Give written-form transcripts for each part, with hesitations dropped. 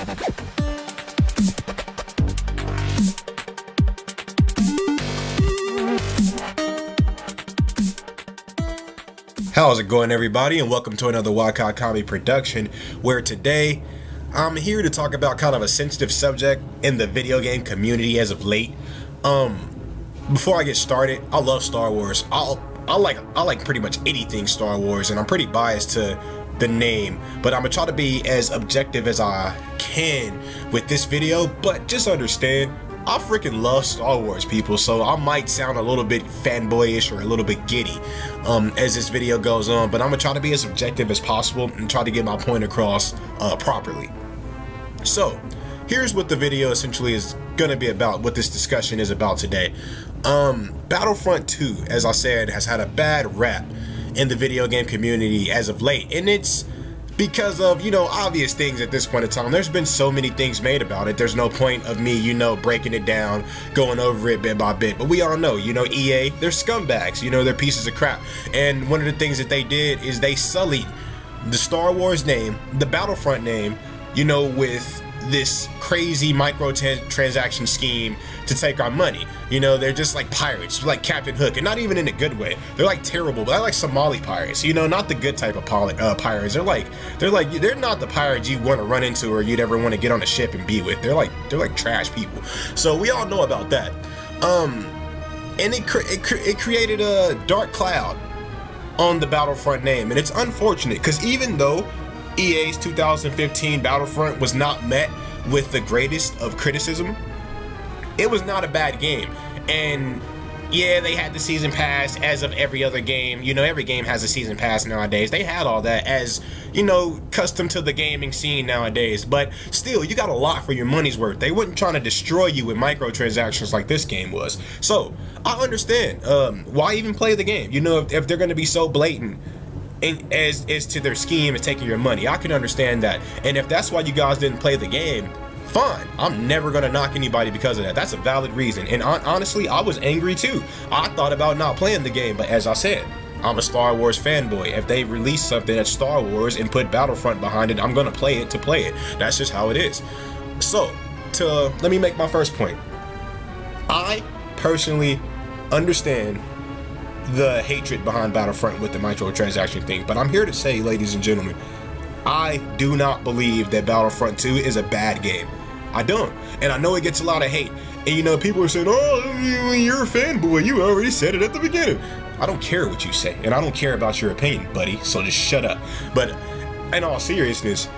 How's it going, everybody, and welcome to another Wakai Comic production, where today I'm here to talk about kind of a sensitive subject in the video game community as of late. Before I get started, I love Star Wars. I like pretty much anything Star Wars, and I'm pretty biased to the name, but I'm gonna try to be as objective as I can with this video. But just understand, I freaking love Star Wars, people, so I might sound a little bit fanboyish or a little bit giddy as this video goes on, but I'm gonna try to be as objective as possible and try to get my point across properly. So here's what the video essentially is gonna be about, what this discussion is about today. Battlefront 2, as I said, has had a bad rap in the video game community as of late, and it's because of, obvious things at this point in time. There's been so many things made about it. There's no point of me, breaking it down, going over it bit by bit. But we all know, EA, they're scumbags, they're pieces of crap. And one of the things that they did is they sullied the Star Wars name, the Battlefront name, with this crazy microtransaction scheme to take our money. They're just like pirates, like Captain Hook, and not even in a good way. They're like terrible, but they're like Somali pirates, not the good type of pirates. They're not the pirates you want to run into or you'd ever want to get on a ship and be with. They're like trash people. So we all know about that. And it created a dark cloud on the Battlefront name, and it's unfortunate because even though EA's 2015 Battlefront was not met with the greatest of criticism, it was not a bad game. And yeah, they had the season pass as of every other game. Every game has a season pass nowadays. They had all that as, custom to the gaming scene nowadays. But still, you got a lot for your money's worth. They weren't trying to destroy you with microtransactions like this game was. So I understand why even play the game. If they're going to be so blatant and as to their scheme and taking your money, I can understand that. And if that's why you guys didn't play the game, fine. I'm never gonna knock anybody because of that. That's a valid reason. And honestly, I was angry too. I thought about not playing the game, but as I said, I'm a Star Wars fanboy. If they release something that's Star Wars and put Battlefront behind it, I'm gonna play it to play it. That's just how it is. So, let me make my first point. I personally understand the hatred behind Battlefront with the microtransaction thing, but I'm here to say, ladies and gentlemen, I do not believe that Battlefront 2 is a bad game. I don't. And I know it gets a lot of hate. And people are saying, oh, you're a fanboy, you already said it at the beginning. I don't care what you say, and I don't care about your opinion, buddy, so just shut up. But in all seriousness,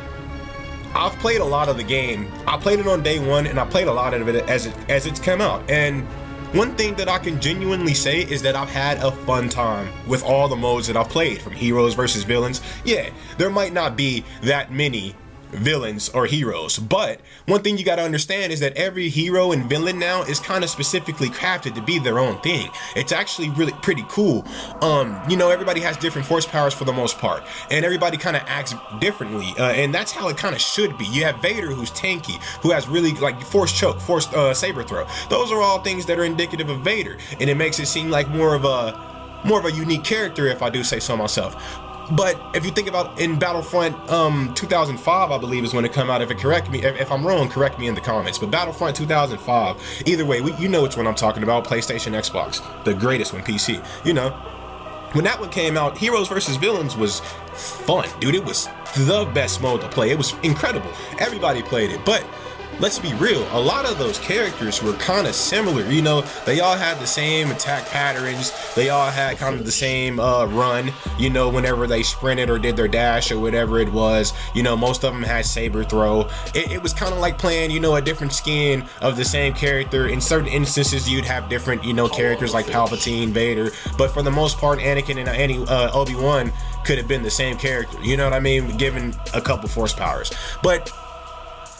I've played a lot of the game. I played it on day one, and I played a lot of it as it's come out. And one thing that I can genuinely say is that I've had a fun time with all the modes that I've played, from heroes versus villains. Yeah, there might not be that many villains or heroes, but one thing you got to understand is that every hero and villain now is kind of specifically crafted to be their own thing. It's actually really pretty cool. Everybody has different force powers for the most part, and everybody kind of acts differently, and that's how it kind of should be. You have Vader, who's tanky, who has really like force choke, force saber throw. Those are all things that are indicative of Vader, and it makes it seem like more of a unique character, if I do say so myself. But if you think about in Battlefront 2005, I believe is when it came out. If I'm wrong, correct me in the comments. But Battlefront 2005, either way, you know which one I'm talking about. PlayStation, Xbox, the greatest one, PC. When that one came out, Heroes versus Villains was fun, dude. It was the best mode to play. It was incredible. Everybody played it, but let's be real, a lot of those characters were kind of similar. They all had the same attack patterns. They all had kind of the same run, whenever they sprinted or did their dash or whatever it was. Most of them had saber throw. It was kind of like playing, a different skin of the same character. In certain instances, you'd have different, characters like Palpatine, Vader. But for the most part, Anakin and Obi-Wan could have been the same character. You know what I mean? Given a couple force powers. But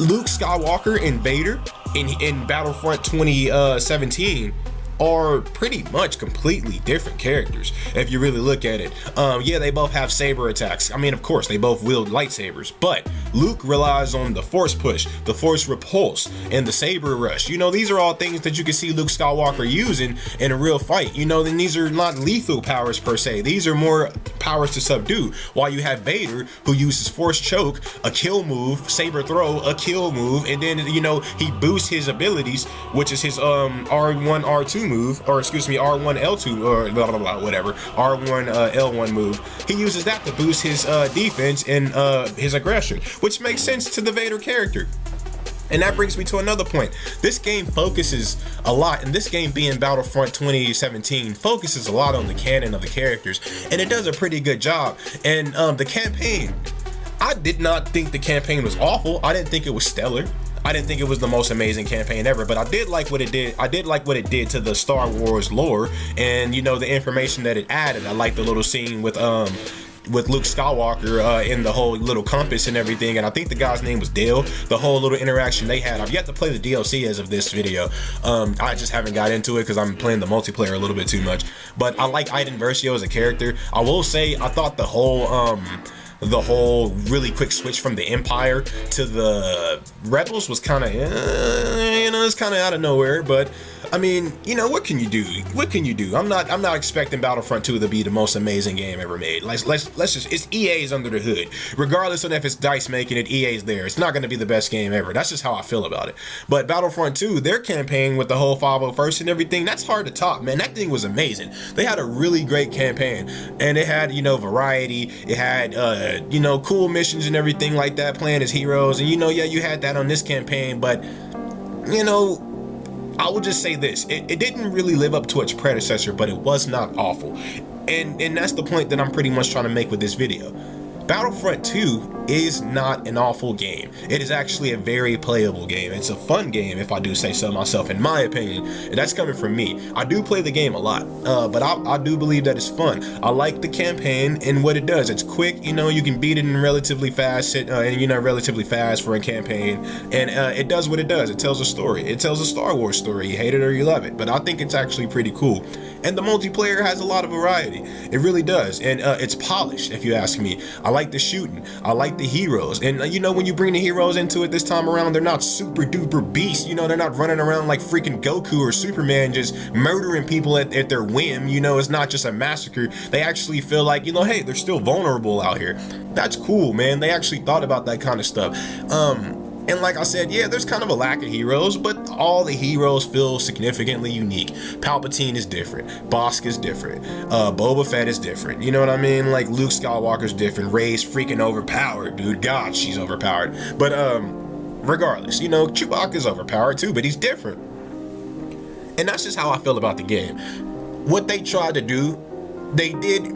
Luke Skywalker and Vader in Battlefront 2017 are pretty much completely different characters if you really look at it. Yeah, they both have saber attacks. I mean, of course, they both wield lightsabers, but Luke relies on the Force push, the Force repulse, and the saber rush. You know, these are all things that you can see Luke Skywalker using in a real fight. You know, then these are not lethal powers per se. These are more powers to subdue. While you have Vader, who uses Force choke, a kill move, saber throw, a kill move, and then, you know, he boosts his abilities, which is his R1 R2 move, or excuse me, R1 L2 or blah blah blah, whatever, R1 L1 move. He uses that to boost his defense and his aggression, which makes sense to the Vader character. And that brings me to another point. This game focuses a lot, and this game being Battlefront 2017 focuses a lot on the canon of the characters, and it does a pretty good job. And the campaign, I did not think the campaign was awful. I didn't think it was stellar. I didn't think it was the most amazing campaign ever, but I did like what it did. I did like what it did to the Star Wars lore, and you know, the information that it added. I liked the little scene with Luke Skywalker in the whole little compass and everything, and I think the guy's name was Dale. The whole little interaction they had. I've yet to play the DLC as of this video. I just haven't got into it because I'm playing the multiplayer a little bit too much. But I like Iden Versio as a character. I will say I thought the whole really quick switch from the Empire to the Rebels was kind of, you know, it's kind of out of nowhere. But I mean, you know, what can you do? What can you do? I'm not expecting Battlefront 2 to be the most amazing game ever made. Let's just, it's EA's under the hood. Regardless of if it's DICE making it, EA's there. It's not going to be the best game ever. That's just how I feel about it. But Battlefront 2, their campaign with the whole 501st and everything, that's hard to top, man. That thing was amazing. They had a really great campaign, and it had, you know, variety. It had, you know, cool missions and everything like that, playing as heroes. And, you know, yeah, you had that on this campaign, but, you know, I will just say this, it didn't really live up to its predecessor, but it was not awful. And that's the point that I'm pretty much trying to make with this video. Battlefront 2 is not an awful game. It is actually a very playable game. It's a fun game, if I do say so myself, in my opinion. And that's coming from me. I do play the game a lot, but I do believe that it's fun. I like the campaign and what it does. It's quick, you know, you can beat it in relatively fast, and you know, relatively fast for a campaign. And it does what it does. It tells a story. It tells a Star Wars story. You hate it or you love it. But I think it's actually pretty cool. And the multiplayer has a lot of variety. It really does. And it's polished, if you ask me. I like the shooting. I like the heroes. And you know, when you bring the heroes into it this time around, they're not super duper beasts. You know, they're not running around like freaking Goku or Superman just murdering people at their whim. You know, it's not just a massacre. They actually feel like, you know, hey, they're still vulnerable out here. That's cool, man. They actually thought about that kind of stuff. And like I said, yeah, there's kind of a lack of heroes, but all the heroes feel significantly unique. Palpatine is different. Bosk is different. Boba Fett is different. You know what I mean? Like, Luke Skywalker's different. Rey's freaking overpowered, dude. God, she's overpowered. But regardless, you know, Chewbacca's overpowered too, but he's different. And that's just how I feel about the game. What they tried to do, they did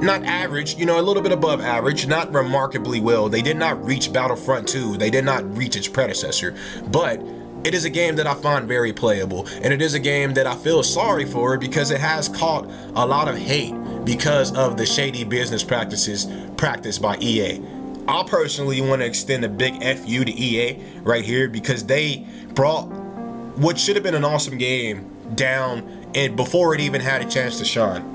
not average, you know, a little bit above average, not remarkably well. They did not reach Battlefront 2. They did not reach its predecessor, but it is a game that I find very playable, and it is a game that I feel sorry for because it has caught a lot of hate because of the shady business practices practiced by EA. I personally want to extend a big FU to EA right here because they brought what should have been an awesome game down and before it even had a chance to shine.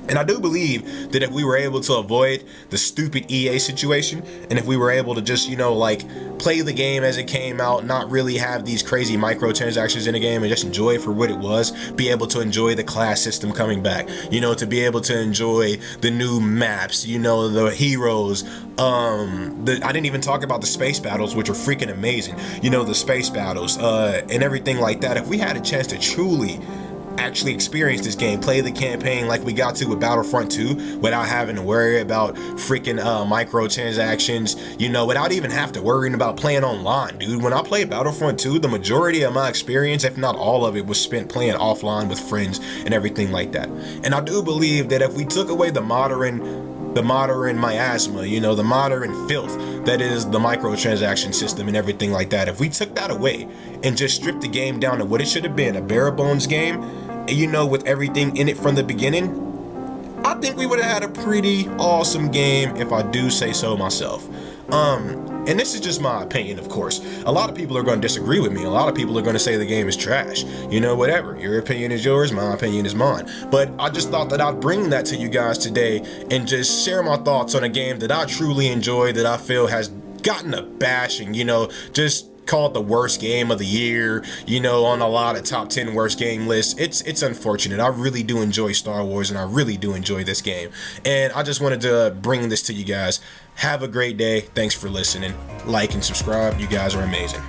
And I do believe that if we were able to avoid the stupid EA situation, and if we were able to just, you know, like, play the game as it came out, not really have these crazy microtransactions in the game and just enjoy it for what it was, be able to enjoy the class system coming back, you know, to be able to enjoy the new maps, you know, the heroes, I didn't even talk about the space battles, which are freaking amazing, you know, the space battles, and everything like that. If we had a chance to truly actually experience this game, play the campaign like we got to with Battlefront 2 without having to worry about freaking microtransactions, you know, without even have to worrying about playing online, dude. When I played Battlefront 2, the majority of my experience, if not all of it, was spent playing offline with friends and everything like that. And I do believe that if we took away the modern miasma, you know, the modern filth that is the microtransaction system and everything like that, if we took that away and just stripped the game down to what it should have been, a bare bones game, you know, with everything in it from the beginning, I think we would have had a pretty awesome game, if I do say so myself. And this is just my opinion, of course. A lot of people are going to disagree with me. A lot of people are going to say the game is trash. You know, whatever. Your opinion is yours. My opinion is mine. But I just thought that I'd bring that to you guys today and just share my thoughts on a game that I truly enjoy, that I feel has gotten a bashing, you know, just called the worst game of the year, you know, on a lot of top 10 worst game lists. It's unfortunate. I really do enjoy Star Wars, and I really do enjoy this game. And I just wanted to bring this to you guys. Have a great day. Thanks for listening. Like and subscribe. You guys are amazing.